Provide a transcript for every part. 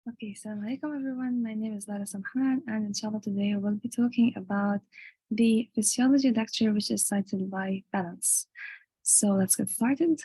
Okay, Assalamu alaikum everyone. My name is Lara Samhan, and inshallah today we'll be talking about the physiology lecture, which is titled by balance. So let's get started.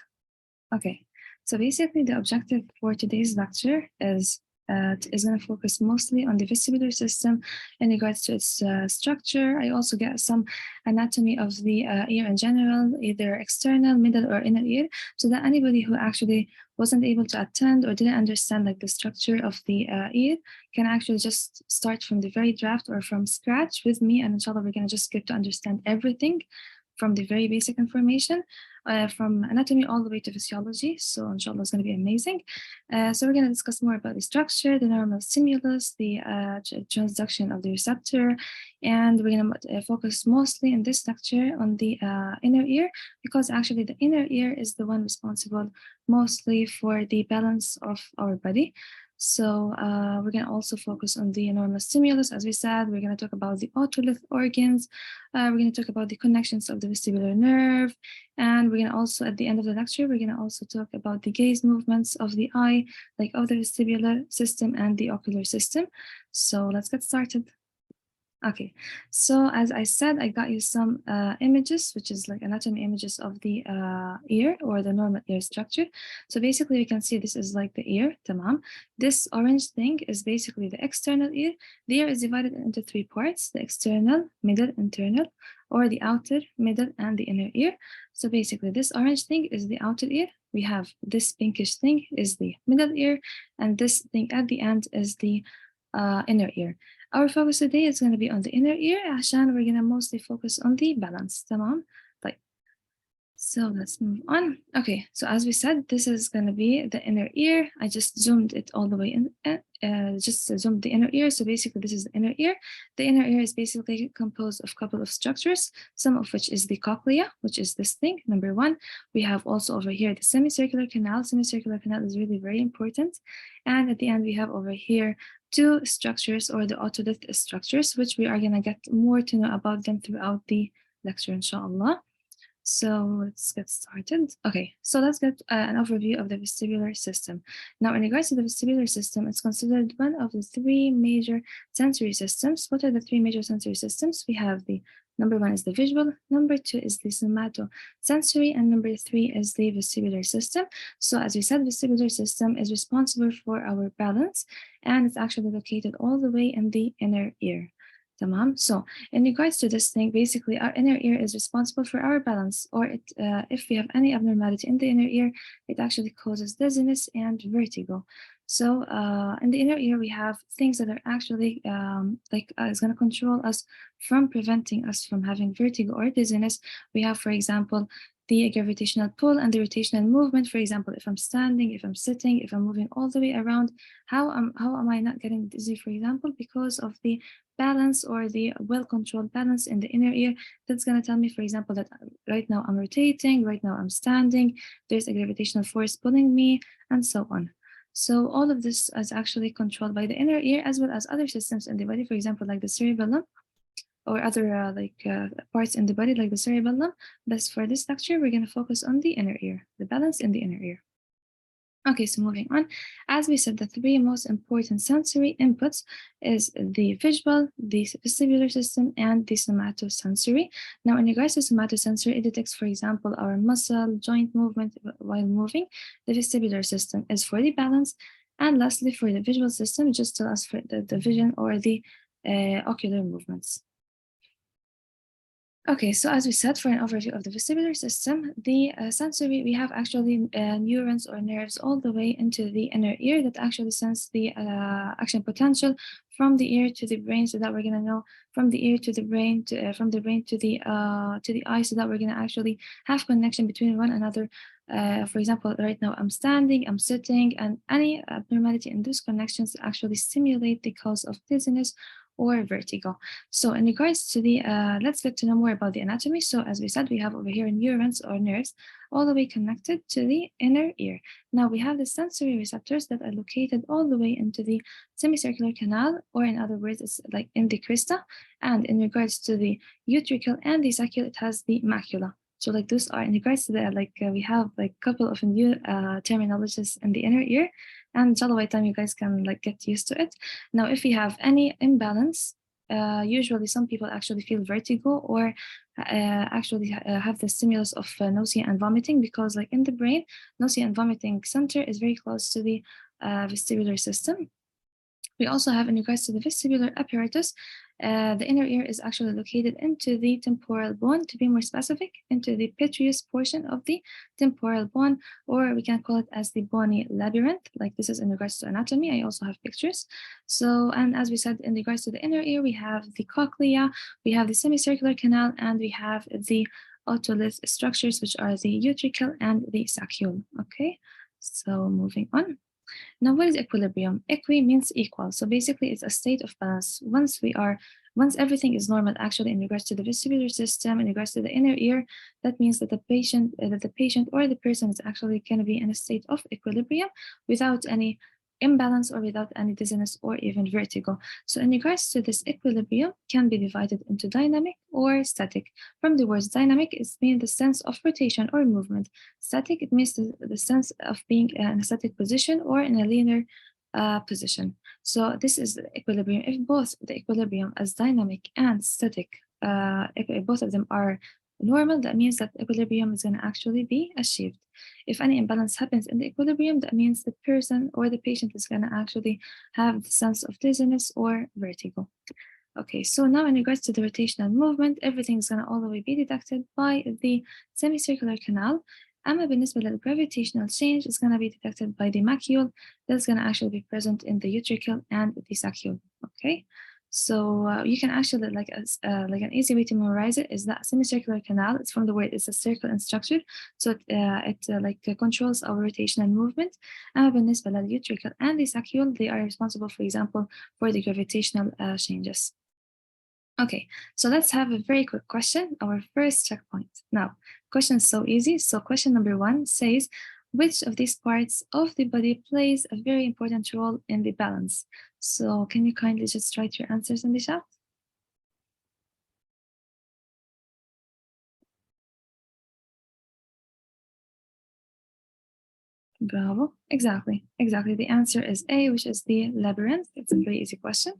Okay, so basically the objective for today's lecture is going to focus mostly on the vestibular system in regards to its structure. I also get some anatomy of the ear in general, either external, middle, or inner ear, so that anybody who actually wasn't able to attend or didn't understand like the structure of the ear can actually just start from the very draft or from scratch with me, and inshallah we're going to just get to understand everything from the very basic information, from anatomy all the way to physiology. So inshallah it's going to be amazing. So we're going to discuss more about the structure, the normal stimulus, the transduction of the receptor, and we're going to focus mostly in this lecture on the inner ear, because actually the inner ear is the one responsible mostly for the balance of our body. So we're going to also focus on the normal stimulus. As we said, we're going to talk about the otolith organs. We're going to talk about the connections of the vestibular nerve. And we're going to also, at the end of the lecture, we're going to also talk about the gaze movements of the eye, like of the vestibular system and the ocular system. So let's get started. Okay, so as I said, I got you some images, which is like anatomy images of the ear or the normal ear structure. So basically you can see this is like the ear, tamam. This orange thing is basically the external ear. The ear is divided into three parts: the external, middle, internal, or the outer, middle, and the inner ear. So basically this orange thing is the outer ear. We have this pinkish thing is the middle ear, and this thing at the end is the inner ear. Our focus today is going to be on the inner ear, عشان we're going to mostly focus on the balance. تمام? طيب. So let's move on. Okay, so as we said, this is going to be the inner ear. I just zoomed it all the way in, just zoomed the inner ear. So basically this is the inner ear. The inner ear is basically composed of a couple of structures, some of which is the cochlea, which is this thing, number one. We have also over here the semicircular canal. Semicircular canal is really very important. And at the end, we have over here two structures, or the otolith structures, which we are going to get more to know about them throughout the lecture, inshallah. So let's get started. Okay, so let's get an overview of the vestibular system. Now, in regards to the vestibular system, it's considered one of the three major sensory systems. What are the three major sensory systems? We have the number one is the visual, number two is the somatosensory, and number three is the vestibular system. So as we said, vestibular system is responsible for our balance, and it's actually located all the way in the inner ear. Tamam. So in regards to this thing, basically our inner ear is responsible for our balance, or if we have any abnormality in the inner ear, it actually causes dizziness and vertigo. So in the inner ear, we have things that are actually is going to control us from preventing us from having vertigo or dizziness. We have, for example, the gravitational pull and the rotational movement. For example, if I'm standing, if I'm sitting, if I'm moving all the way around, how am I not getting dizzy, for example? Because of the balance or the well-controlled balance in the inner ear. That's going to tell me, for example, that right now I'm rotating, right now I'm standing, there's a gravitational force pulling me, and so on. So all of this is actually controlled by the inner ear, as well as other systems in the body, for example, like the cerebellum, or other parts in the body like the cerebellum. But for this lecture, we're going to focus on the inner ear, the balance in the inner ear. Okay, so moving on. As we said, the three most important sensory inputs is the visual, the vestibular system, and the somatosensory. Now, in regards to somatosensory, it detects, for example, our muscle, joint movement while moving. The vestibular system is for the balance. And lastly, for the visual system, just tell us for the vision or the ocular movements. Okay, so as we said, for an overview of the vestibular system, the sensory, we have actually neurons or nerves all the way into the inner ear that actually sense the action potential from the ear to the brain, so that we're going to know from the ear to the brain, from the brain to the eye, so that we're going to actually have connection between one another. For example, right now I'm standing, I'm sitting, and any abnormality in those connections actually stimulate the cause of dizziness or vertigo. So in regards to the, let's get to know more about the anatomy. So as we said, we have over here neurons or nerves all the way connected to the inner ear. Now we have the sensory receptors that are located all the way into the semicircular canal, or in other words, it's like in the crista. And in regards to the utricle and the saccule, it has the macula. So like those are in regards to that, we have like a couple of new terminologies in the inner ear, and inshallah by the time you guys can like get used to it. Now, if you have any imbalance, usually some people actually feel vertigo or actually have the stimulus of nausea and vomiting, because like in the brain, nausea and vomiting center is very close to the vestibular system. We also have in regards to the vestibular apparatus, the inner ear is actually located into the temporal bone, to be more specific, into the pitreus portion of the temporal bone, or we can call it as the bony labyrinth. Like this is in regards to anatomy. I also have pictures. So, and as we said, in regards to the inner ear, we have the cochlea, we have the semicircular canal, and we have the otolith structures, which are the utricle and the saccule. Okay, so moving on. Now, what is equilibrium? Equi means equal. So basically, it's a state of balance. Once everything is normal, actually, in regards to the vestibular system, in regards to the inner ear, that means that the patient or the person is actually going to be in a state of equilibrium without any imbalance or without any dizziness or even vertigo. So in regards to this equilibrium, can be divided into dynamic or static. From the words dynamic, it means the sense of rotation or movement. Static, it means the sense of being in a static position or in a linear position. So this is the equilibrium. If both the equilibrium as dynamic and static, if both of them are normal, that means that equilibrium is going to actually be achieved. If any imbalance happens in the equilibrium, that means the person or the patient is going to actually have the sense of dizziness or vertigo. Okay, so now in regards to the rotational movement, everything is going to all the way be detected by the semicircular canal. أما بالنسبة للgravitational change is going to be detected by the macule that's going to actually be present in the utricle and the saccule. Okay, so you can actually like an easy way to memorize it is that semicircular canal. It's from the word, it's a circle in structure, so it controls our rotational movement. أما بالنسبة للutricle and the saccule, they are responsible, for example, for the gravitational changes. Okay, so let's have a very quick question, our first checkpoint. Now, question is so easy. So question number 1 says, which of these parts of the body plays a very important role in the balance? So can you kindly just write your answers in the chat? Bravo, exactly. The answer is A, which is the labyrinth. It's a very easy question.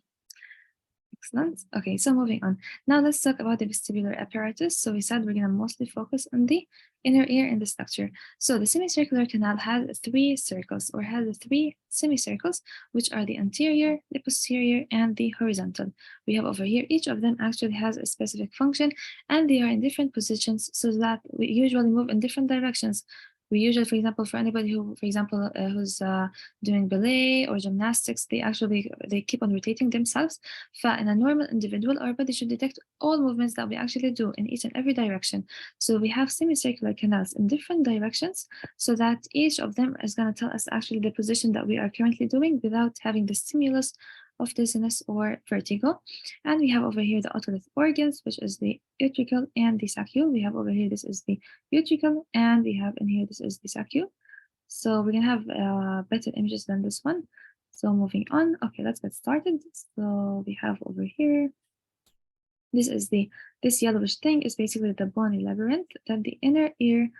Excellent. Okay, so moving on. Now let's talk about the vestibular apparatus. So we said we're going to mostly focus on the inner ear in the structure. So the semicircular canal has 3 circles, or has 3 semicircles, which are the anterior, the posterior, and the horizontal. We have over here, each of them actually has a specific function, and they are in different positions so that we usually move in different directions. We usually, for example, for anybody who, for example, who's doing ballet or gymnastics, they keep on rotating themselves. In a normal individual, our body should detect all movements that we actually do in each and every direction. So we have semicircular canals in different directions, so that each of them is going to tell us actually the position that we are currently doing without having the stimulus of dizziness or vertigo. And we have over here the otolith organs, which is the utricle and the saccule. We have over here, this is the utricle, and we have in here, this is the saccule. So we're gonna have better images than this one. So moving on, okay, let's get started. So we have over here, this yellowish thing is basically the bony labyrinth that the inner ear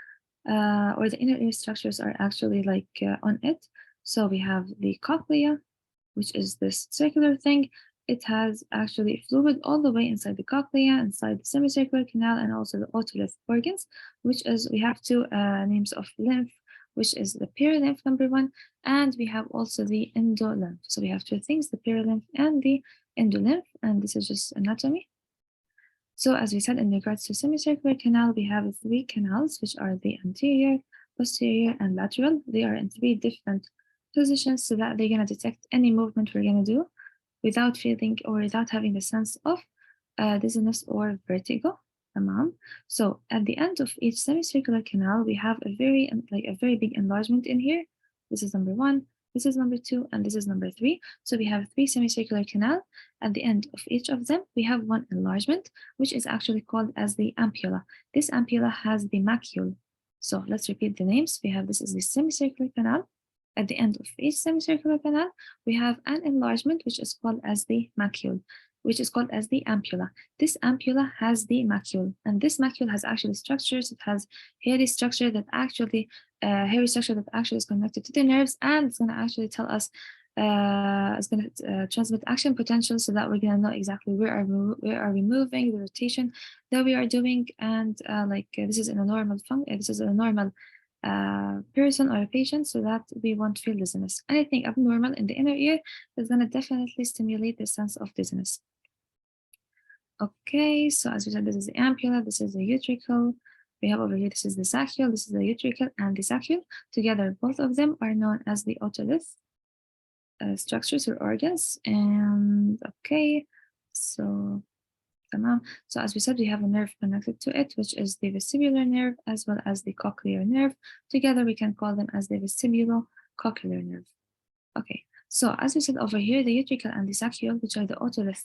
or the inner ear structures are actually like on it. So we have the cochlea, which is this circular thing. It has actually fluid all the way inside the cochlea, inside the semicircular canal, and also the otolith organs, which is, we have 2 names of lymph, which is the perilymph, number 1, and we have also the endolymph. So we have 2 things, the perilymph and the endolymph, and this is just anatomy. So as we said, in regards to semicircular canal, we have 3 canals, which are the anterior, posterior, and lateral. They are in 3 different positions so that they're going to detect any movement we're going to do without feeling or without having the sense of dizziness or vertigo. So at the end of each semicircular canal, we have a very big enlargement in here. This is number 1, this is number 2, and this is number 3. So we have 3 semicircular canal. At the end of each of them, we have 1 enlargement, which is actually called as the ampulla. This ampulla has the macule. So let's repeat the names. We have, this is the semicircular canal. At the end of each semicircular canal, we have an enlargement, which is called as the macule. which is called as the ampulla. This ampulla has the macule, and this macule has actually structures. It has hairy structure that actually is connected to the nerves, and it's going to actually tell us it's going to transmit action potential, so that we're going to know exactly where are we moving, the rotation that we are doing, and this is in a normal this is a normal person or a patient, so that we won't feel dizziness. Anything abnormal in the inner ear is going to definitely stimulate the sense of dizziness. Okay, so as we said, this is the ampulla, this is the utricle. We have over here, this is the saccule, this is the utricle and the saccule. Together, both of them are known as the otolith structures or organs. And okay, so as we said, we have a nerve connected to it, which is the vestibular nerve as well as the cochlear nerve. Together, we can call them as the vestibulo-cochlear nerve. Okay, so as we said over here, the utricle and the saccule, which are the otolith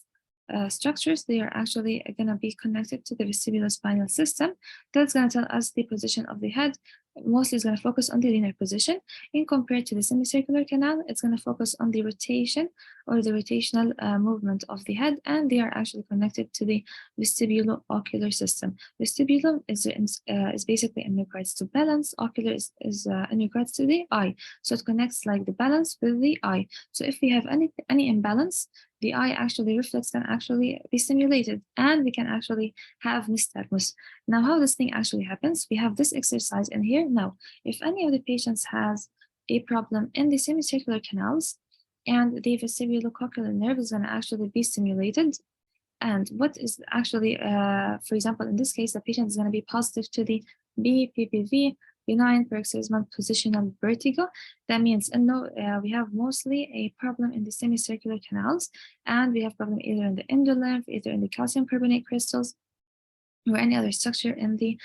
structures, they are actually going to be connected to the vestibulospinal system. That's going to tell us the position of the head. Mostly it's going to focus on the linear position. In compared to the semicircular canal, it's going to focus on the rotation or the rotational movement of the head, and they are actually connected to the vestibulo-ocular system. Vestibulum is basically in regards to balance. Ocular is in regards to the eye. So it connects like the balance with the eye. So if we have any imbalance, the eye actually reflex can actually be stimulated, and we can actually have nystagmus. Now, how this thing actually happens, we have this exercise in here. Now, if any of the patients has a problem in the semicircular canals, and the vestibulocochlear nerve is going to actually be stimulated, and what is actually, for example, in this case, the patient is going to be positive to the BPPV, benign paroxysmal positional vertigo. That means we have mostly a problem in the semicircular canals, and we have problem either in the endolymph, either in the calcium carbonate crystals, or any other structure in the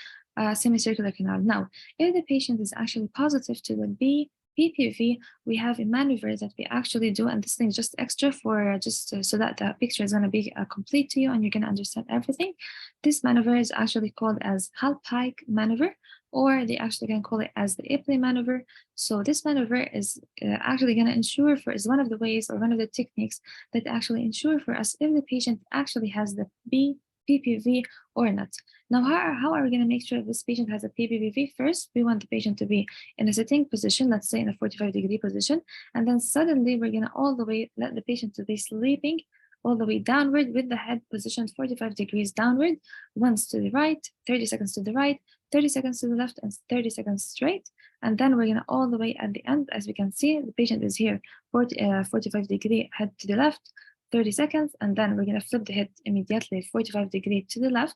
semicircular canal. Now, if the patient is actually positive to the BPPV, we have a maneuver that we actually do, and this thing is just extra for so that the picture is going to be complete to you and you're going to understand everything. This maneuver is actually called as Hallpike maneuver, or they actually can call it as the Epley maneuver. So this maneuver is actually going to ensure is one of the ways or one of the techniques that actually ensure for us if the patient actually has the BPPV or not. Now, how are we going to make sure this patient has a PPPV? First, we want the patient to be in a sitting position, let's say in a 45-degree position, and then suddenly we're going to all the way let the patient to be sleeping all the way downward with the head positioned 45 degrees downward, once to the right, 30 seconds to the right, 30 seconds to the left, and 30 seconds straight. And then we're going to all the way at the end, as we can see, the patient is here, 45-degree head to the left, 30 seconds, and then we're going to flip the head immediately 45 degrees to the left,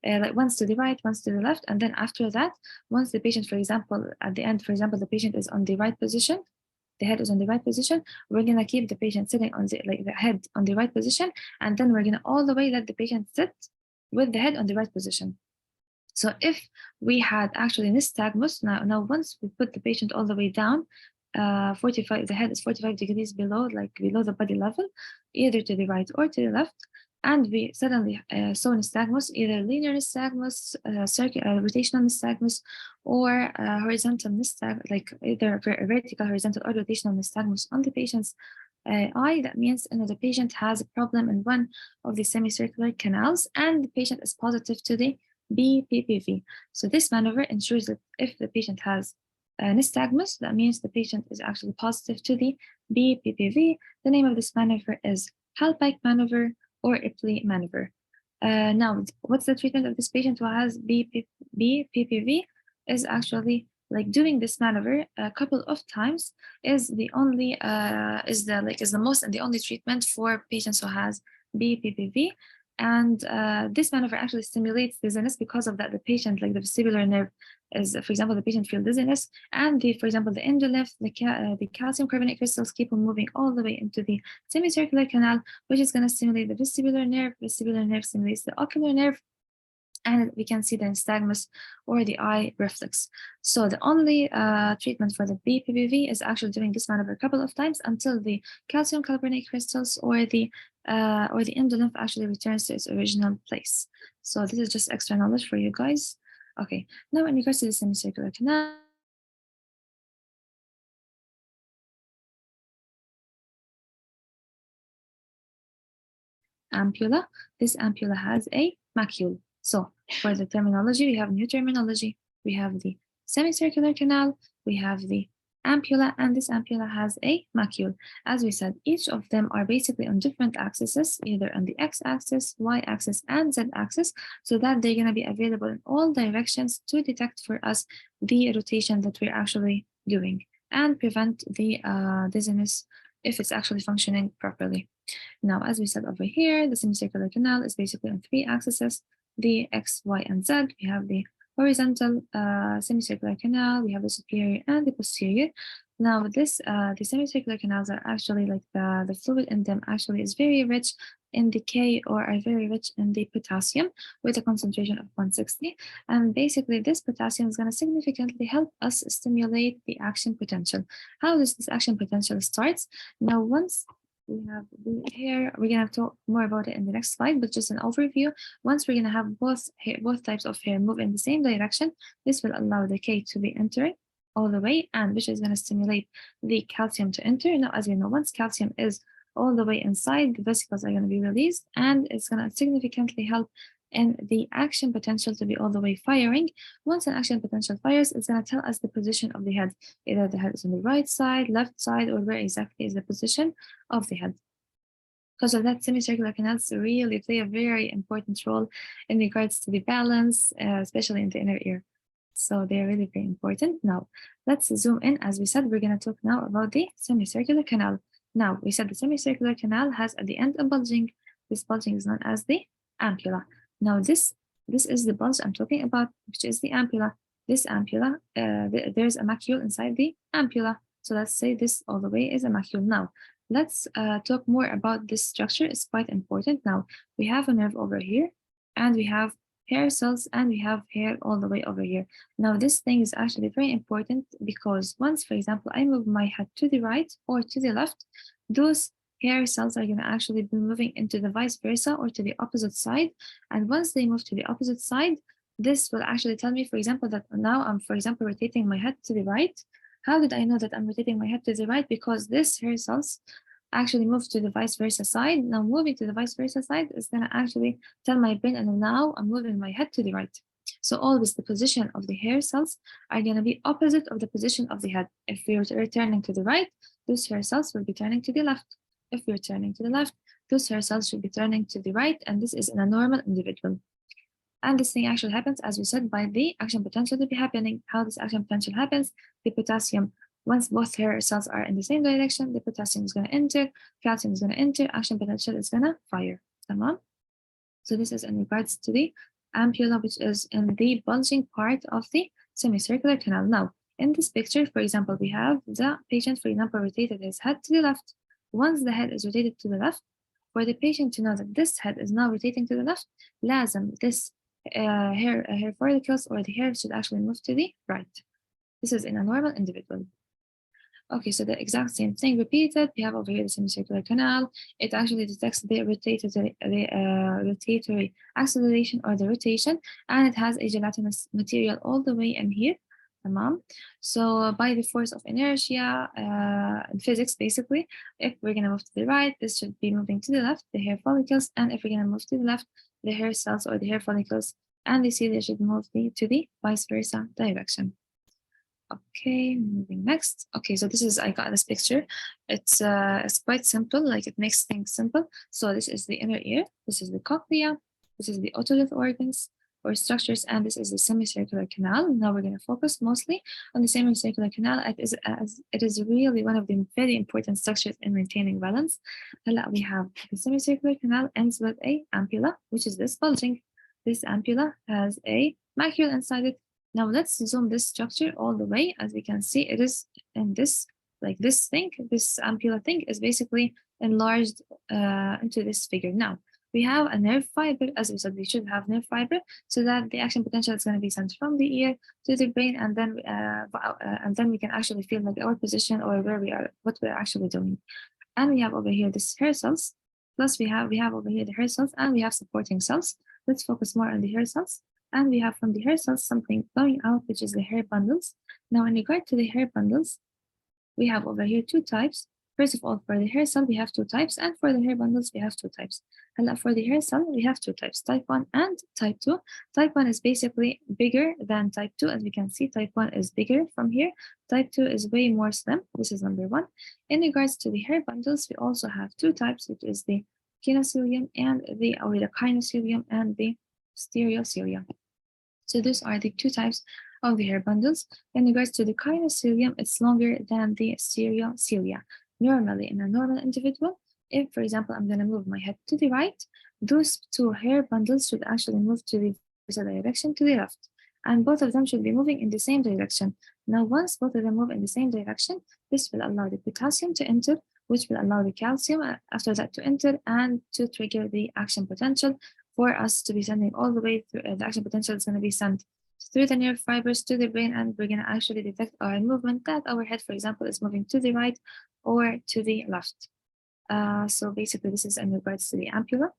like once to the right, once to the left, and then after that, once the patient, for example, at the end, for example, the patient is on the right position, the head is on the right position, we're going to keep the patient sitting on the head on the right position, and then we're going to all the way let the patient sit with the head on the right position. So if we had actually nystagmus, now once we put the patient all the way down, the head is 45 degrees below the body level, either to the right or to the left, and we suddenly saw nystagmus, either linear nystagmus, rotational nystagmus, or horizontal nystagmus, like either vertical, horizontal, or rotational nystagmus on the patient's eye. That means the patient has a problem in one of the semicircular canals, and the patient is positive to the BPPV. So this maneuver ensures that if the patient has nystagmus, that means the patient is actually positive to the BPPV. The name of this maneuver is Hallpike maneuver or Epley maneuver. Now, what's the treatment of this patient who has BPPV? Is actually like doing this maneuver a couple of times is the most and the only treatment for patients who has BPPV. And this maneuver actually stimulates dizziness because of that. The patient, like the vestibular nerve, is, for example, the patient feels dizziness, and for example, the endolymph, the calcium carbonate crystals keep on moving all the way into the semicircular canal, which is going to stimulate the vestibular nerve. Vestibular nerve stimulates the ocular nerve, and we can see the nystagmus or the eye reflex. So the only treatment for the BPPV is actually doing this maneuver a couple of times until the calcium carbonate crystals or the endolymph actually returns to its original place. So this is just extra knowledge for you guys. Okay, now in regards to the semicircular canal, ampulla. This ampulla has a macule. So for the terminology, we have new terminology. We have the semicircular canal, we have the ampulla, and this ampulla has a macule. As we said, each of them are basically on different axes, either on the x-axis, y-axis, and z-axis, so that they're going to be available in all directions to detect for us the rotation that we're actually doing and prevent the dizziness if it's actually functioning properly. Now, as we said over here, the semicircular canal is basically on 3 axes, the x, y, and z. We have the horizontal semicircular canal, we have the superior and the posterior. Now, the semicircular canals are actually like the fluid in them actually is very rich in the K, or are very rich in the potassium with a concentration of 160. And basically this potassium is going to significantly help us stimulate the action potential. How does this action potential starts? Now, once we have the hair, we're going to talk more about it in the next slide, but just an overview. Once we're going to have both types of hair move in the same direction, this will allow the K to be entering all the way, and which is going to stimulate the calcium to enter. Now, as you know, once calcium is all the way inside, the vesicles are going to be released, and it's going to significantly help in the action potential to be all the way firing. Once an action potential fires, it's going to tell us the position of the head. Either the head is on the right side, left side, or where exactly is the position of the head. Because of that, semicircular canals really play a very important role in regards to the balance, especially in the inner ear. So they're really very important. Now, let's zoom in. As we said, we're going to talk now about the semicircular canal. Now, we said the semicircular canal has at the end a bulging. This bulging is known as the ampulla. Now, this is the bulge I'm talking about, which is the ampulla. This ampulla, there's a macule inside the ampulla. So let's say this all the way is a macule. Now, let's talk more about this structure. It's quite important. Now, we have a nerve over here, and we have hair cells, and we have hair all the way over here. Now, this thing is actually very important because once, for example, I move my head to the right or to the left, those hair cells are going to actually be moving into the vice versa or to the opposite side. And once they move to the opposite side, this will actually tell me, for example, that now I'm, for example, rotating my head to the right. How did I know that I'm rotating my head to the right? Because this hair cells actually move to the vice versa side. Now, moving to the vice versa side is going to actually tell my brain, and now I'm moving my head to the right. So always the position of the hair cells are going to be opposite of the position of the head. If we're returning to the right, those hair cells will be turning to the left. If we're turning to the left, those hair cells should be turning to the right, and this is in a normal individual. And this thing actually happens, as we said, by the action potential to be happening. How this action potential happens, the potassium, once both hair cells are in the same direction, the potassium is going to enter, calcium is going to enter, action potential is going to fire. Tamam? So this is in regards to the ampulla, which is in the bulging part of the semicircular canal. Now, in this picture, for example, we have the patient, for example, rotated his head to the left. Once the head is rotated to the left, for the patient to know that this head is now rotating to the left, lazim, this hair follicles or the hair should actually move to the right. This is in a normal individual. Okay, so the exact same thing repeated. We have over here the semicircular canal. It actually detects the rotatory acceleration or the rotation, and it has a gelatinous material all the way in here. So by the force of inertia in physics, basically, if we're going to move to the right, this should be moving to the left, the hair follicles, and if we're going to move to the left, the hair cells or the hair follicles and the cilia should move to the vice versa direction. Okay, moving next. Okay, so this is, I got this picture. It's quite simple, like it makes things simple. So this is the inner ear, this is the cochlea, this is the otolith organs or structures, and this is the semicircular canal. Now we're going to focus mostly on the semicircular canal. It is really one of the very important structures in maintaining balance. We have the semicircular canal ends with a ampulla, which is this bulging. This ampulla has a macule inside it. Now let's zoom this structure all the way. As we can see, it is in this, like this thing, this ampulla thing is basically enlarged into this figure. Now, we have a nerve fiber. As we said, we should have nerve fiber so that the action potential is going to be sent from the ear to the brain, and then we can actually feel like our position or where we are, what we're actually doing. And we have over here this hair cells. Plus we have over here the hair cells, and we have supporting cells. Let's focus more on the hair cells. And we have from the hair cells something going out, which is the hair bundles. Now, in regard to the hair bundles, we have over here two types. First of all, for the hair cell, we have two types, and for the hair bundles, we have two types. And for the hair cell, we have two types, type 1 and type 2. Type 1 is basically bigger than type 2. As we can see, type 1 is bigger from here. Type 2 is way more slim. This is number 1. In regards to the hair bundles, we also have two types, which is the kinocilium and the kinocilium and the stereocilium. So those are the two types of the hair bundles. In regards to the kinocilium, it's longer than the stereocilia. Normally, in a normal individual, if, for example, I'm going to move my head to the right, those two hair bundles should actually move to the direction to the left. And both of them should be moving in the same direction. Now, once both of them move in the same direction, this will allow the potassium to enter, which will allow the calcium after that to enter and to trigger the action potential for us to be sending all the way through. The action potential is going to be sent through the nerve fibers to the brain, and we're going to actually detect our movement that our head, for example, is moving to the right or to the left. So basically, this is in regards to the ampulla.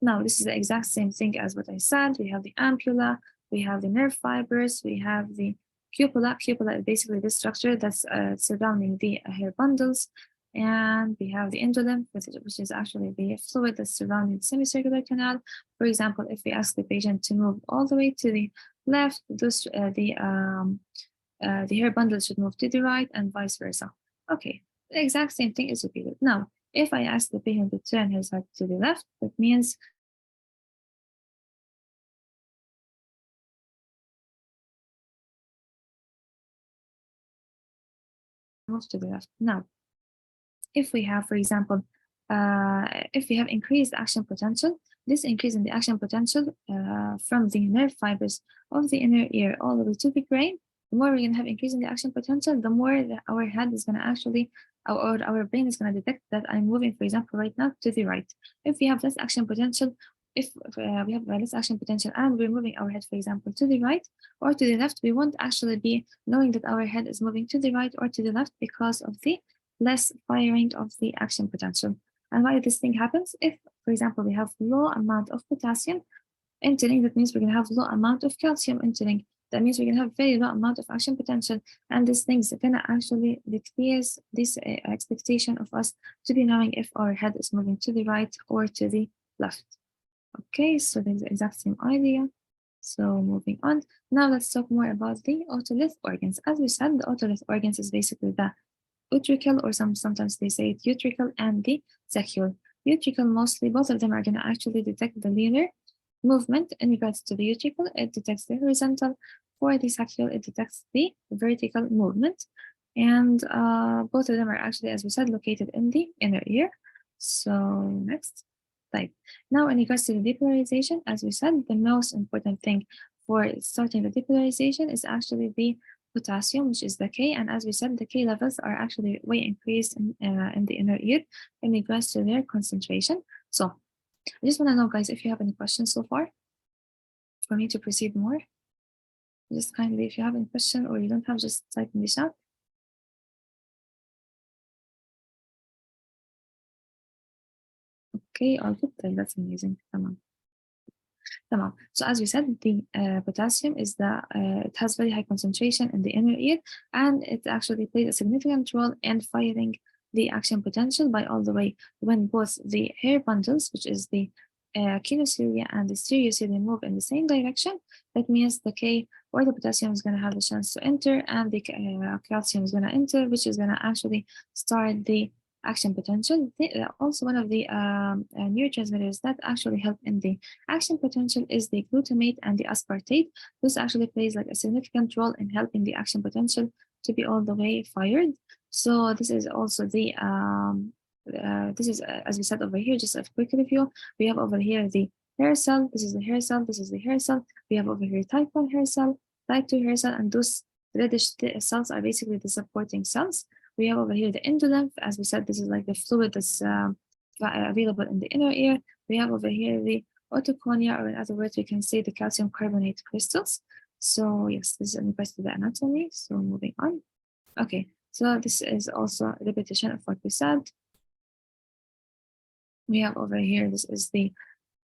Now, this is the exact same thing as what I said. We have the ampulla, we have the nerve fibers, we have the cupula. Cupula is basically the structure that's surrounding the hair bundles. And we have the endolem, which is actually the fluid that's surrounding the semicircular canal. For example, if we ask the patient to move all the way to the left, the hair bundle should move to the right and vice versa. Okay, the exact same thing is repeated. Now, if I ask the patient to turn his head to the left, that means move to the left. Now, if we have, for example, if we have increased action potential, this increase in the action potential from the nerve fibers of the inner ear all the way to the brain, the more we're going to have increase in the action potential, the more that our head is going to actually, or our brain is going to detect that I'm moving, for example, right now to the right. If we have less action potential, if we have less action potential and we're moving our head, for example, to the right or to the left, we won't actually be knowing that our head is moving to the right or to the left because of the less firing of the action potential. And why this thing happens? If, for example, we have low amount of potassium entering, that means we're going to have low amount of calcium entering. That means we're going to have very low amount of action potential. And these things are going to actually decrease this expectation of us to be knowing if our head is moving to the right or to the left. Okay, so there's the exact same idea. So moving on. Now let's talk more about the otolith organs. As we said, the otolith organs is basically the utricle, or sometimes they say it utricle, and the saccule. Utricle, mostly both of them are going to actually detect the linear movement. In regards to the utricle, it detects the horizontal. For the saccule, it detects the vertical movement. And both of them are actually, as we said, located in the inner ear. So next. Type. Now, in regards to the depolarization, as we said, the most important thing for starting the depolarization is actually the potassium, which is the K. And as we said, the K levels are actually way increased in the inner ear in regards to their concentration. So I just want to know, guys, if you have any questions so far for me to proceed more. Just kindly, if you have any question or you don't have, just type in the chat. Okay, all good. That's amazing. Come on. So as we said, the potassium is it has very high concentration in the inner ear, and it actually plays a significant role in firing the action potential by all the way when both the hair bundles, which is the kinocilia and the stereocilia, move in the same direction. That means the K or the potassium is going to have the chance to enter, and the calcium is going to enter, which is going to actually start the action potential. Also, one of the neurotransmitters that actually help in the action potential is the glutamate and the aspartate. This actually plays like a significant role in helping the action potential to be all the way fired. So this is also the as we said over here, just a quick review. We have over here the hair cell. This is the hair cell. This is the hair cell. We have over here type 1 hair cell, type 2 hair cell, and those reddish cells are basically the supporting cells. We have over here the endolymph. As we said, this is like the fluid that's available in the inner ear. We have over here the otoconia, or in other words, we can say the calcium carbonate crystals. So yes, this is in regards to the anatomy. So moving on. Okay, so this is also a repetition of what we said. We have over here, this is the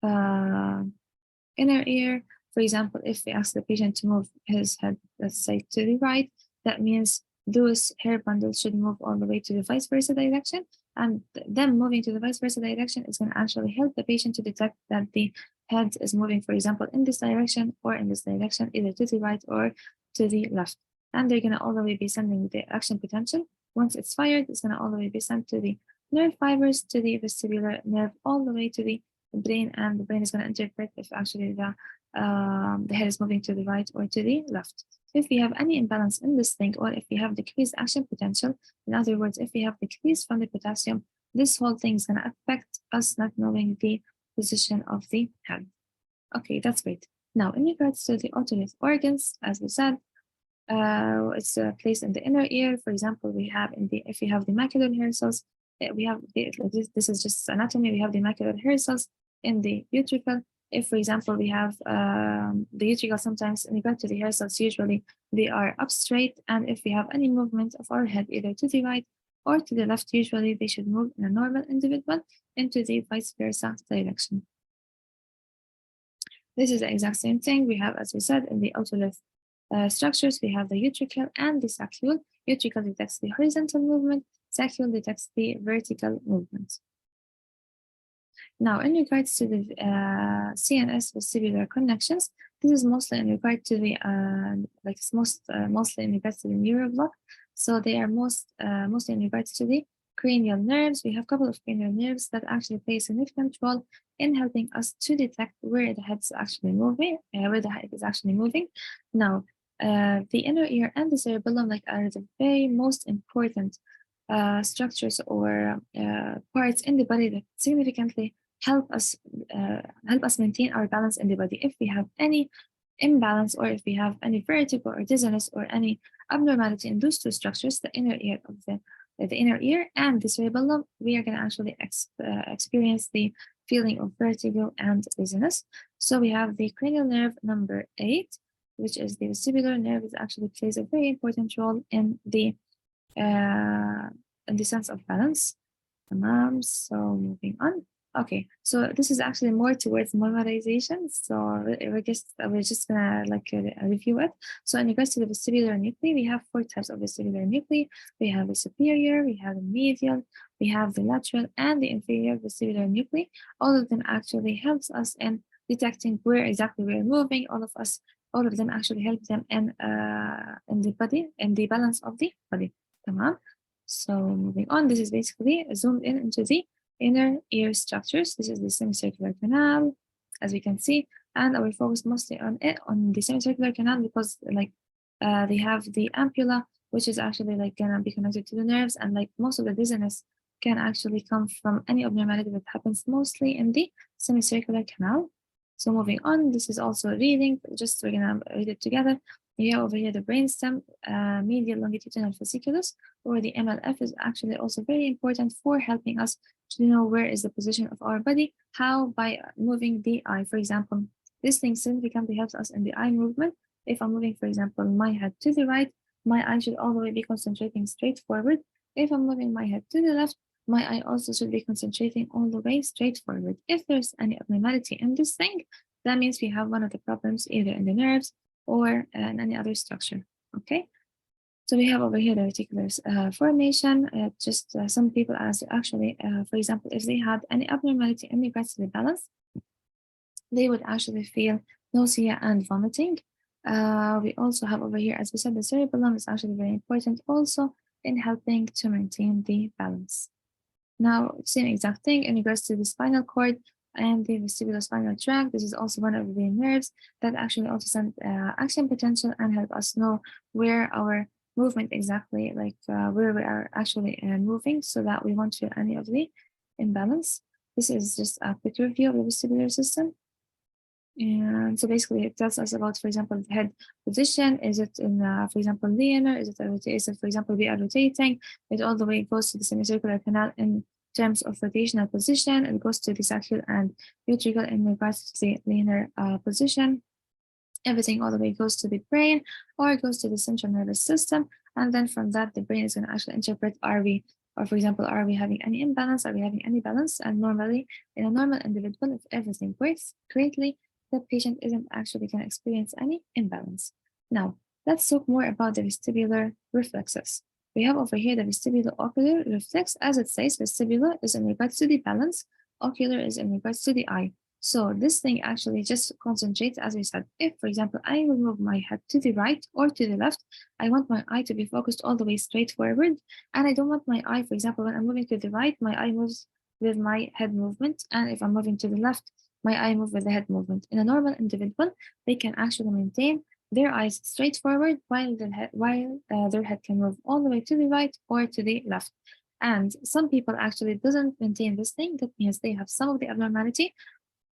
inner ear. For example, if we ask the patient to move his head, let's say to the right, that means those hair bundles should move all the way to the vice versa direction, and them moving to the vice versa direction is going to actually help the patient to detect that the head is moving, for example, in this direction or in this direction, either to the right or to the left. And they're going to all the way be sending the action potential. Once it's fired, it's going to all the way be sent to the nerve fibers, to the vestibular nerve, all the way to the brain, and the brain is going to interpret if actually the head is moving to the right or to the left. If we have any imbalance in this thing, or if we have decreased action potential, in other words, if we have decreased from the potassium, this whole thing is going to affect us not knowing the position of the head. Okay, that's great. Now, in regards to the otolith organs, as we said, it's placed in the inner ear. For example, we have if we have the macular hair cells, we have this is just anatomy. We have the macular hair cells in the utricle. If, for example, we have the utricle, sometimes in regard to the hair cells, usually they are up straight. And if we have any movement of our head, either to the right or to the left, usually they should move in a normal individual into the vice versa direction. This is the exact same thing we have, as we said, in the otolith structures. We have the utricle and the saccule. Utricle detects the horizontal movement, saccule detects the vertical movement. Now, in regards to the CNS Vestibular Connections, this is mostly in regard to the mostly in regards to the neural block. So they are mostly in regards to the cranial nerves. We have a couple of cranial nerves that actually play a significant role in helping us to detect where the head is actually moving, Now, the inner ear and the cerebellum are the very most important structures or parts in the body that significantly help us maintain our balance in the body. If we have any imbalance, or if we have any vertigo or dizziness or any abnormality in those two structures, the inner ear and the cerebellum, we are going to actually experience the feeling of vertigo and dizziness. So we have the cranial nerve number 8, which is the vestibular nerve. It actually plays a very important role in the sense of balance. So moving on. Okay, so this is actually more towards memorization. So we're just gonna review it. So in regards to the vestibular nuclei, we have 4 types of vestibular nuclei. We have the superior, we have the medial, we have the lateral, and the inferior vestibular nuclei. All of them actually helps us in detecting where exactly we're moving. All of them actually help them in the body, in the balance of the body. So moving on, this is basically zoomed in into the inner ear structures. This is the semicircular canal, as we can see, and I will focus mostly on the semicircular canal because they have the ampulla, which is actually gonna be connected to the nerves, and most of the dizziness can actually come from any abnormality that happens mostly in the semicircular canal. So moving on, this is also reading, just we're gonna read it together. Here over here, the brainstem, medial longitudinal fasciculus, or the MLF, is actually also very important for helping us to know where is the position of our body. How? By moving the eye. For example, this thing significantly helps us in the eye movement. If I'm moving, for example, my head to the right, my eye should all the way be concentrating straight forward. If I'm moving my head to the left, my eye also should be concentrating all the way straight forward. If there's any abnormality in this thing, that means we have one of the problems either in the nerves or in any other structure. Okay, so we have over here the reticular formation. Some people ask actually, for example, if they had any abnormality in regards to the balance, they would actually feel nausea and vomiting. We also have over here, as we said, the cerebellum is actually very important also in helping to maintain the balance. Now, same exact thing in regards to the spinal cord and the vestibulospinal tract. This is also one of the nerves that actually also send action potential and help us know where our movement exactly, where we are actually moving, so that we won't feel any of the imbalance. This is just a quick review of the vestibular system. And so basically it tells us about, for example, the head position. Is it in, for example, linear? Is it, for example, we are rotating? It all the way goes to the semicircular canal in terms of rotational position. It goes to the saccule and utricle in regards to the linear position. Everything all the way goes to the brain, or it goes to the central nervous system. And then from that, the brain is going to actually interpret, for example, are we having any imbalance? Are we having any balance? And normally, in a normal individual, if everything works greatly, the patient isn't actually going to experience any imbalance. Now, let's talk more about the vestibular reflexes. We have over here the vestibulo-ocular reflex. As it says, vestibular is in regards to the balance, ocular is in regards to the eye. So this thing actually just concentrates, as we said. If, for example, I will move my head to the right or to the left, I want my eye to be focused all the way straight forward. And I don't want my eye, for example, when I'm moving to the right, my eye moves with my head movement. And if I'm moving to the left, my eye moves with the head movement. In a normal individual, they can actually maintain their eyes straight forward while their head can move all the way to the right or to the left. And some people actually doesn't maintain this thing. That means they have some of the abnormality,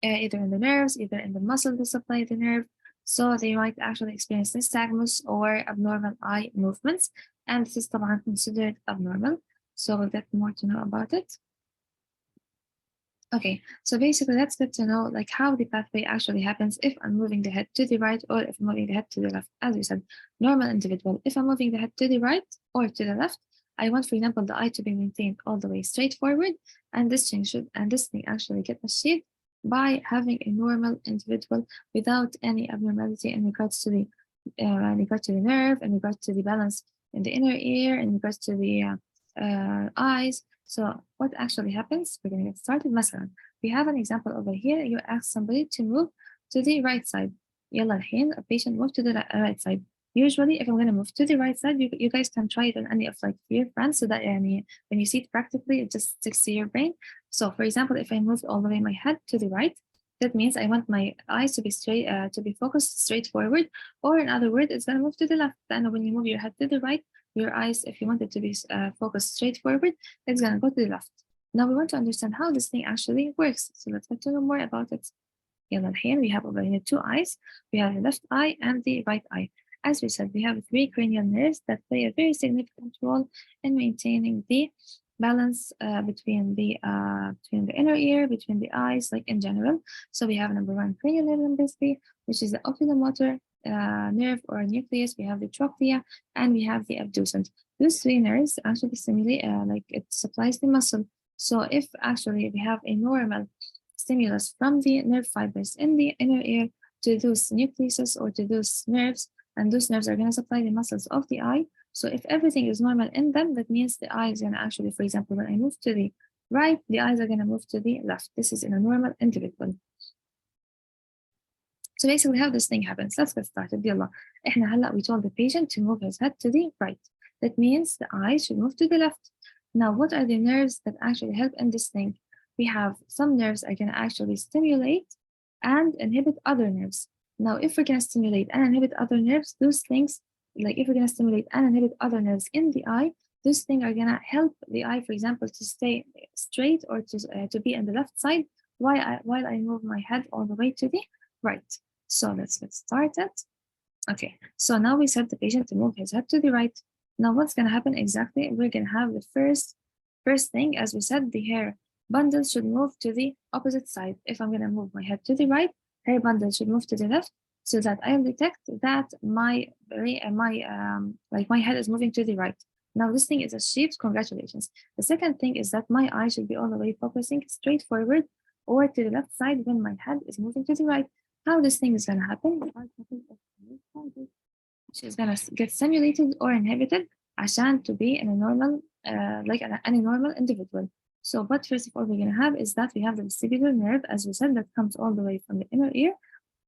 either in the nerves, either in the muscle that supply the nerve. So they might actually experience nystagmus or abnormal eye movements. And this is considered abnormal. So we'll get more to know about it. Okay, so basically that's good to know like how the pathway actually happens if I'm moving the head to the right or if I'm moving the head to the left. As we said, normal individual, if I'm moving the head to the right or to the left, I want, for example, the eye to be maintained all the way straight forward, and this thing actually get achieved by having a normal individual without any abnormality in regards to the nerve, in regards to the balance in the inner ear, in regards to the eyes. So what actually happens? We're going to get started. مثلا, we have an example over here. You ask somebody to move to the right side. يلا الحين a patient move to the right side. Usually, if I'm going to move to the right side, you guys can try it on any of like your friends so that when you see it practically, it just sticks to your brain. So for example, if I move all the way my head to the right, that means I want my eyes to be straight, to be focused straight forward, or in other words, it's going to move to the left. Then when you move your head to the right, your eyes, if you want it to be focused straight forward, it's going to go to the left. Now we want to understand how this thing actually works. So let's get to know more about it. Here we have over here two eyes. We have the left eye and the right eye. As we said, we have three cranial nerves that play a very significant role in maintaining the balance between the inner ear, between the eyes, like in general. So we have number one cranial nerve number three, which is the oculomotor nerve or nucleus. We have the trochlea, and we have the abducent. Those three nerves actually stimulate, like it supplies the muscle. So if actually we have a normal stimulus from the nerve fibers in the inner ear to those nucleuses or to those nerves, and those nerves are going to supply the muscles of the eye. So if everything is normal in them, that means the eye is going to actually, for example, when I move to the right, the eyes are going to move to the left. This is in a normal individual. So basically how this thing happens, let's get started. يلا. إحنا هلا we told the patient to move his head to the right. That means the eyes should move to the left. Now, what are the nerves that actually help in this thing? We have some nerves are going to actually stimulate and inhibit other nerves. Now, if we're going to stimulate and inhibit other nerves, those things, like if we're going to stimulate and inhibit other nerves in the eye, those things are going to help the eye, for example, to stay straight or to be on the left side while I move my head all the way to the right. So let's get started. Okay, so now we set the patient to move his head to the right. Now what's going to happen exactly? We're going to have the first thing, as we said, the hair bundle should move to the opposite side. If I'm going to move my head to the right, hair bundle should move to the left, so that I'll detect that my head is moving to the right. Now this thing is achieved. Congratulations. The second thing is that my eye should be all the way focusing straight forward or to the left side when my head is moving to the right. How this thing is going to happen? Which is going to get stimulated or inhibited عشان to be in a normal, like any normal individual. So what first of all we're going to have is that we have the vestibular nerve, as we said, that comes all the way from the inner ear,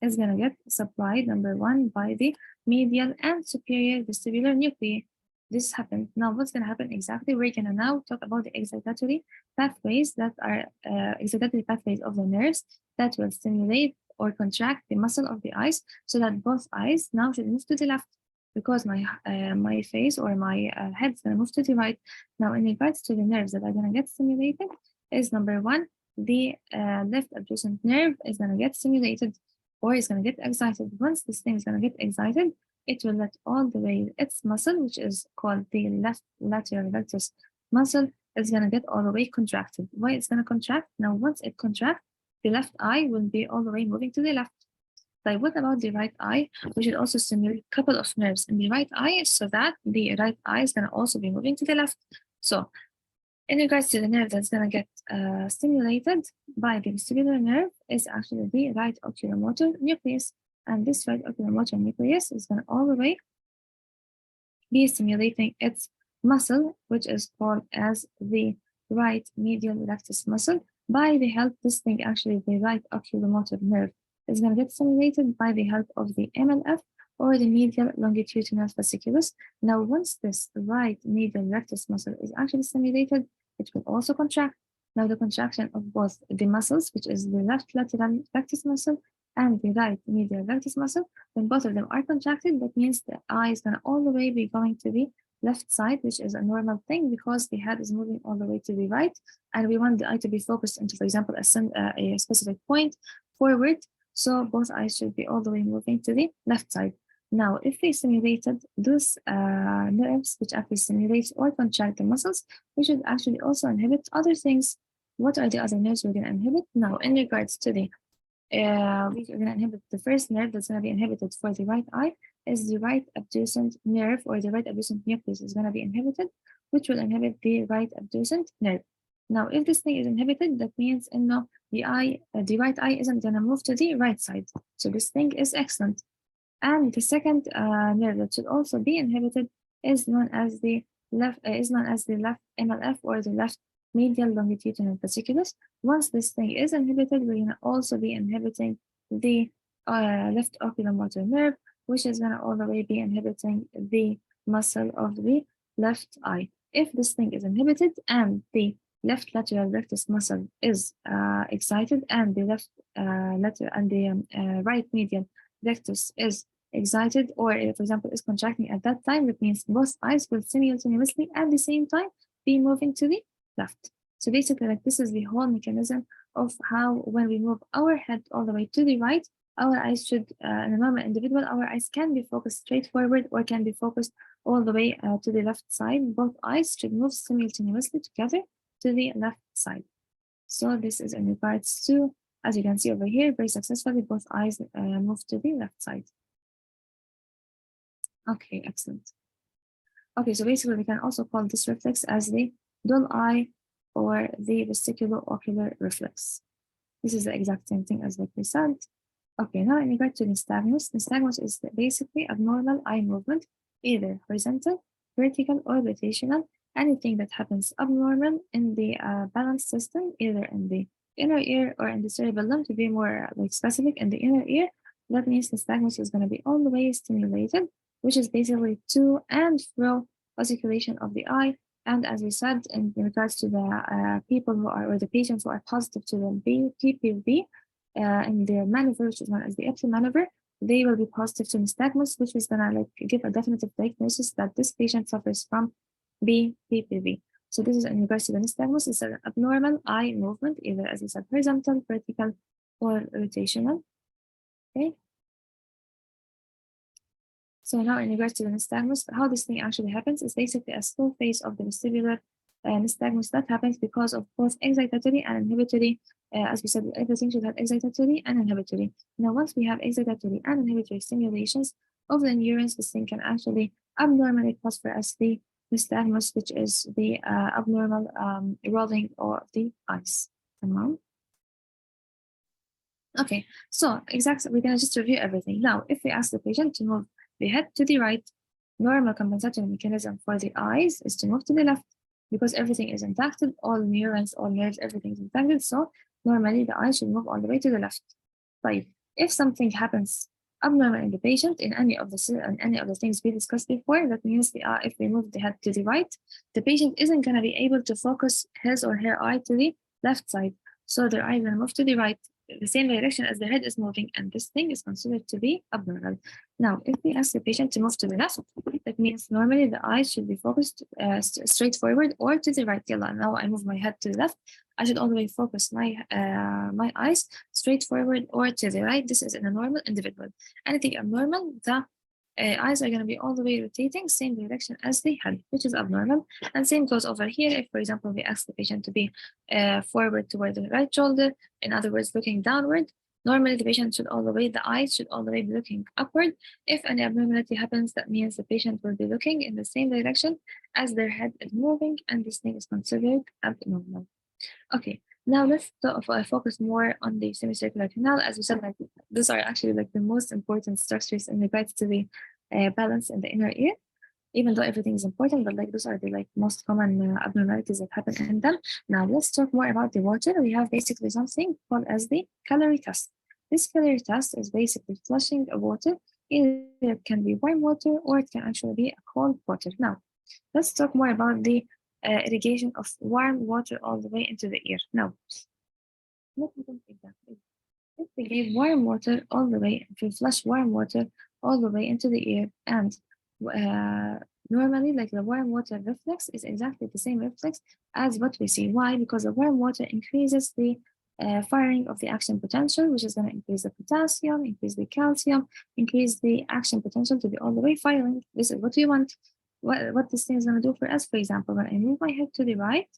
is going to get supplied, number one, by the medial and superior vestibular nuclei. This happened. Now what's going to happen exactly? We're going to now talk about the excitatory pathways that are excitatory pathways of the nerves that will stimulate or contract the muscle of the eyes, so that both eyes now should move to the left, because my face or my head is going to move to the right. Now, in regards to the nerves that are going to get stimulated, is number one, the left abducent nerve is going to get stimulated or is going to get excited. Once this thing is going to get excited, it will let all the way its muscle, which is called the left lateral rectus muscle, is going to get all the way contracted. Why it's going to contract? Now, once it contracts, the left eye will be all the way moving to the left. Like, what about the right eye? We should also stimulate a couple of nerves in the right eye so that the right eye is going to also be moving to the left. So, in regards to the nerve that's going to get stimulated by the vestibular nerve is actually the right oculomotor nucleus. And this right oculomotor nucleus is going to all the way be stimulating its muscle, which is called as the right medial rectus muscle. By the help, this thing actually, the right oculomotor nerve, is going to get stimulated by the help of the MLF, or the medial longitudinal fasciculus. Now, once this right medial rectus muscle is actually stimulated, it will also contract. Now, the contraction of both the muscles, which is the left lateral rectus muscle and the right medial rectus muscle, when both of them are contracted, that means the eye is going to all the way be going to the left side, which is a normal thing because the head is moving all the way to the right, and we want the eye to be focused into, for example, a specific point forward. So both eyes should be all the way moving to the left side. Now, if we stimulated those nerves, which actually stimulate or contract the muscles, we should actually also inhibit other things. What are the other nerves we're going to inhibit? Now, in regards to the we're going to inhibit the first nerve that's going to be inhibited for the right eye is the right abducent nerve, or the right abducent nucleus is going to be inhibited, which will inhibit the right abducent nerve. Now, if this thing is inhibited, that means the right eye isn't going to move to the right side. So this thing is excellent. And the second nerve that should also be inhibited is known as the left MLF, or the left medial longitudinal fasciculus. Once this thing is inhibited, we're going to also be inhibiting the left oculomotor nerve, which is going to all the way be inhibiting the muscle of the left eye. If this thing is inhibited and the left lateral rectus muscle is excited, and the right medial rectus is excited, or for example is contracting at that time, that means both eyes will simultaneously at the same time be moving to the left. So basically, like, this is the whole mechanism of how, when we move our head all the way to the right, our eyes should, in a normal individual, our eyes can be focused straight forward or can be focused all the way to the left side. Both eyes should move simultaneously together to the left side. So this is in regards to, as you can see over here, very successfully, both eyes move to the left side. Okay, excellent. Okay, so basically we can also call this reflex as the dull eye, or the vestibulo-ocular reflex. This is the exact same thing as what we said. Okay, now in regard to nystagmus, nystagmus is basically abnormal eye movement, either horizontal, vertical, or rotational. Anything that happens abnormal in the balance system, either in the inner ear or in the cerebellum, to be more specific, in the inner ear, that means nystagmus is going to be all the way stimulated, which is basically to and fro articulation of the eye. And as we said, in regards to the people who are, or the patients who are positive to the PPV, in their maneuver, which is known as the Epstein maneuver, they will be positive to nystagmus, which is gonna give a definitive diagnosis that this patient suffers from BPPV. So this is in regards to the nystagmus. It's an abnormal eye movement, either, as we said, horizontal, vertical, or rotational. Okay. So now in regards to the nystagmus, how this thing actually happens is basically a slow phase of the vestibular nystagmus that happens because of both excitatory and inhibitory. As we said, everything should have excitatory and inhibitory. Now, once we have excitatory and inhibitory stimulations of the neurons, this thing can actually abnormally cause for us the nystagmus, which is the abnormal rolling of the eyes. Okay, so we're gonna just review everything. Now, if we ask the patient to move the head to the right, normal compensatory mechanism for the eyes is to move to the left, because everything is intact, all neurons, all nerves, everything is intact. So normally the eye should move all the way to the left. But if something happens abnormal in the patient, in any of the things we discussed before, that means if we move the head to the right, the patient isn't going to be able to focus his or her eye to the left side. So their eye will move to the right, the same direction as the head is moving, and this thing is considered to be abnormal. Now, if we ask the patient to move to the left, that means normally the eyes should be focused straight forward or to the right. Now I move my head to the left. I should always focus my eyes straight forward or to the right. This is in a normal individual. Anything abnormal, the eyes are going to be all the way rotating same direction as the head, which is abnormal. And same goes over here. If, for example, we ask the patient to be forward toward the right shoulder, in other words, looking downward, normally the patient the eyes should all the way be looking upward. If any abnormality happens, that means the patient will be looking in the same direction as their head is moving, and this thing is considered abnormal. Okay, now let's focus more on the semicircular canal. As we said, these are actually the most important structures in regards to the balance in the inner ear. even though everything is important, but like those are the like most common abnormalities that happen in them. Now let's talk more about the water. We have basically something called as the calorie test. This calorie test is basically flushing water. Either it can be warm water or it can actually be a cold water. Now, let's talk more about the irrigation of warm water all the way into the ear. Now, what happens exactly? If we give warm water all the way, if we flush warm water all the way into the ear, and normally, like the warm water reflex is exactly the same reflex as what we see. Why? Because the warm water increases the firing of the action potential, which is going to increase the potassium, increase the calcium, increase the action potential to be all the way firing. This is what we want. What this thing is going to do for us, for example, when I move my head to the right,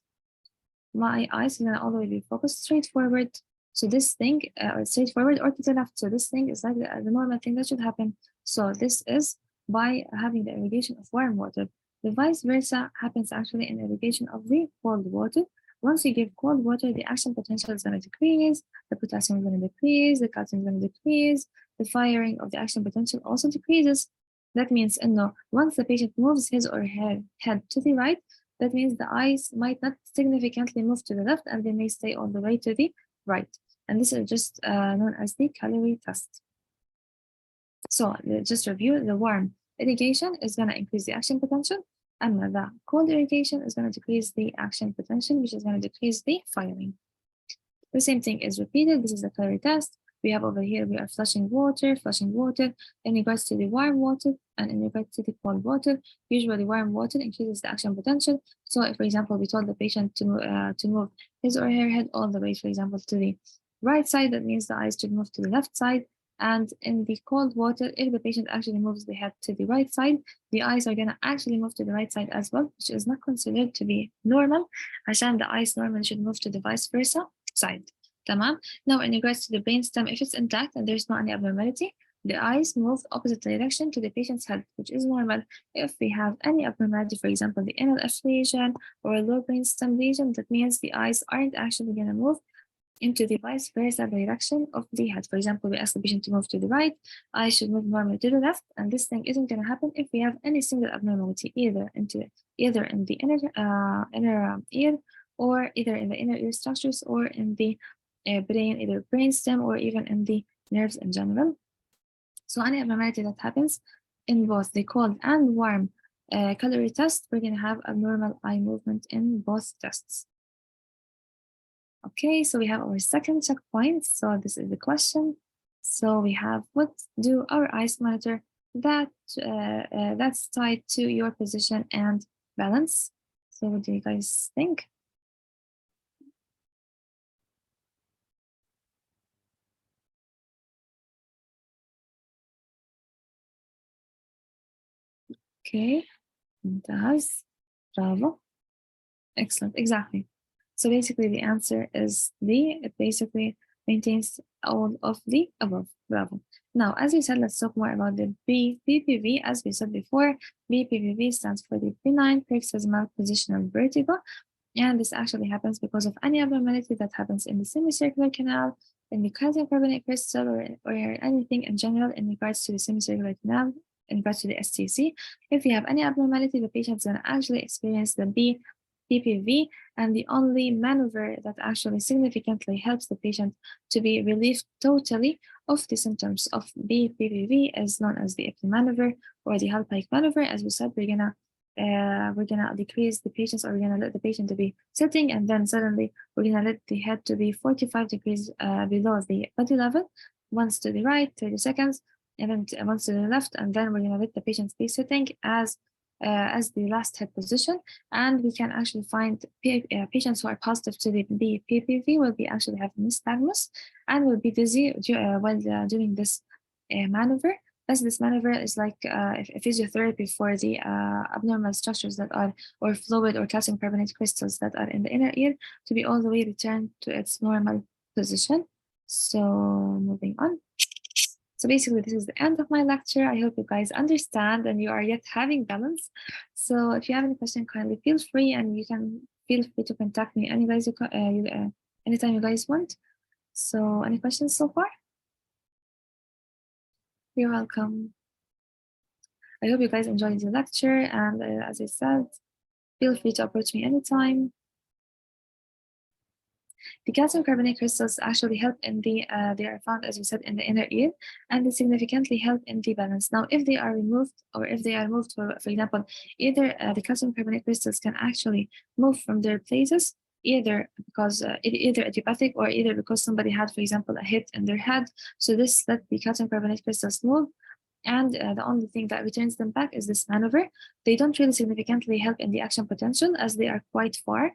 my eyes are going to all the way be focused straight forward. So this thing, straight forward or to the left. So this thing is like the normal thing that should happen. So this is by having the irrigation of warm water. The vice versa happens actually in irrigation of the cold water. Once you give cold water, the action potential is going to decrease, the potassium is going to decrease, the calcium is going to decrease, the firing of the action potential also decreases. That means, once the patient moves his or her head to the right, that means the eyes might not significantly move to the left and they may stay all the way to the right. And this is just known as the calorie test. So just review, the warm irrigation is going to increase the action potential, and the cold irrigation is going to decrease the action potential, which is going to decrease the firing. The same thing is repeated. This is the calorie test. We have over here, we are flushing water in regards to the warm water and in regards to the cold water. Usually warm water increases the action potential. So if, for example, we told the patient to move his or her head all the way, for example, to the right side, that means the eyes should move to the left side. And in the cold water, if the patient actually moves the head to the right side, the eyes are going to actually move to the right side as well, which is not considered to be normal. عشان the eyes normally should move to the vice versa side. تمام. Now, in regards to the brainstem, if it's intact and there's no any abnormality, the eyes move opposite direction to the patient's head, which is normal. If we have any abnormality, for example, the anal affiliation or a low brainstem lesion, that means the eyes aren't actually going to move into the vice versa direction of the head. For example, we ask the patient to move to the right, eyes should move normally to the left, and this thing isn't going to happen if we have any single abnormality, either in the inner ear, or either in the inner ear structures, or in the brain, either brainstem or even in the nerves in general. So any abnormality that happens in both the cold and warm calorie test, we're going to have abnormal eye movement in both tests. Okay, so we have our second checkpoint. So this is the question. So we have, what do our eyes monitor that's tied to your position and balance? So what do you guys think? Okay, ممتاز. Bravo. Excellent, exactly. So basically the answer is D. It basically maintains all of the above. Bravo. Now, as we said, let's talk more about the BPV. As we said before, BPV stands for the benign paroxysmal positional vertigo. And this actually happens because of any abnormality that happens in the semicircular canal, in the calcium carbonate crystal, or anything in general in regards to the semicircular canal, in regards to the STC. If you have any abnormality, the patient is going to actually experience the BPV, and the only maneuver that actually significantly helps the patient to be relieved totally of the symptoms of BPV is known as the Epley maneuver or the Hallpike maneuver. As we said, we're gonna decrease the patients, or we're gonna let the patient to be sitting, and then suddenly we're gonna let the head to be 45 degrees below the body level, once to the right, 30 seconds, and then once to the left, and then we're gonna let the patient be sitting as the last head position. And we can actually find patients who are positive to the BPV will be actually having nystagmus and will be dizzy while doing this maneuver. As this maneuver is like a physiotherapy for the abnormal structures that are, or fluid or calcium carbonate crystals that are in the inner ear, to be all the way returned to its normal position. So moving on. So basically, this is the end of my lecture. I hope you guys understand and you are yet having balance. So if you have any question, kindly feel free, and you can feel free to contact me anytime you guys want. So any questions so far? You're welcome. I hope you guys enjoyed the lecture, and as I said, feel free to approach me anytime. The calcium carbonate crystals actually help in the, they are found, as we said, in the inner ear, and they significantly help in the balance. Now, if they are removed, or if they are moved, for example, either the calcium carbonate crystals can actually move from their places, either because either idiopathic or either because somebody had, for example, a hit in their head. So this let the calcium carbonate crystals move. And the only thing that returns them back is this maneuver. They don't really significantly help in the action potential, as they are quite far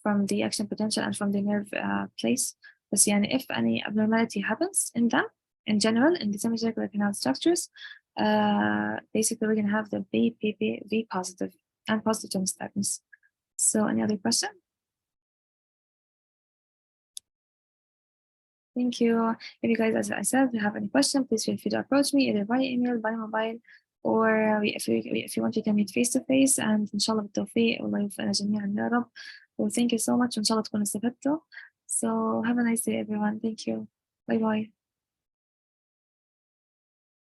from the action potential and from the nerve place. But if any abnormality happens in them, in general, in the semicircular canal structures, basically we're going to have the V positive and positive to nystagmus. So any other question? Thank you. If you guys, as I said, have any question, please feel free to approach me either by email, by mobile, or if you want, you can meet face to face. And inshallah بالتوفيق والله يوفقنا جميعا يا رب. Well, thank you so much. وإن شاء الله تكونوا استفدتوا. So have a nice day, everyone. Thank you. Bye bye.